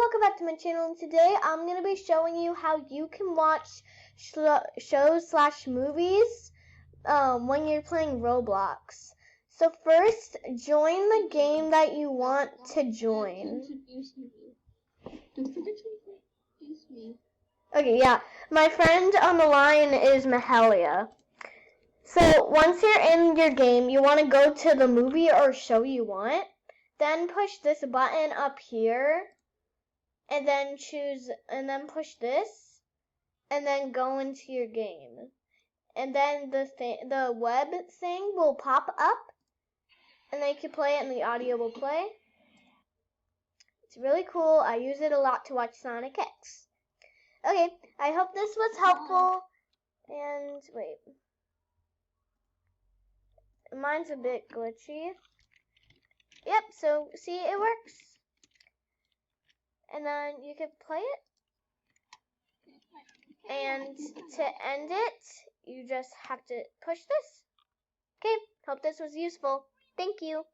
welcome back to my channel, and today I'm going to be showing you how you can watch shows/movies when you're playing Roblox. So first, join the game that you want to join. Okay, yeah. My friend on the line is Mahalia. So once you're in your game, you want to go to the movie or show you want. Then push this button up here. And then push this, and then go into your game. And then the web thing will pop up, and then you can play it and the audio will play. It's really cool. I use it a lot to watch Sonic X. Okay, I hope this was helpful. And wait. Mine's a bit glitchy. Yep, so see, it works. And then you can play it. And to end it, you just have to push this. Okay, hope this was useful. Thank you.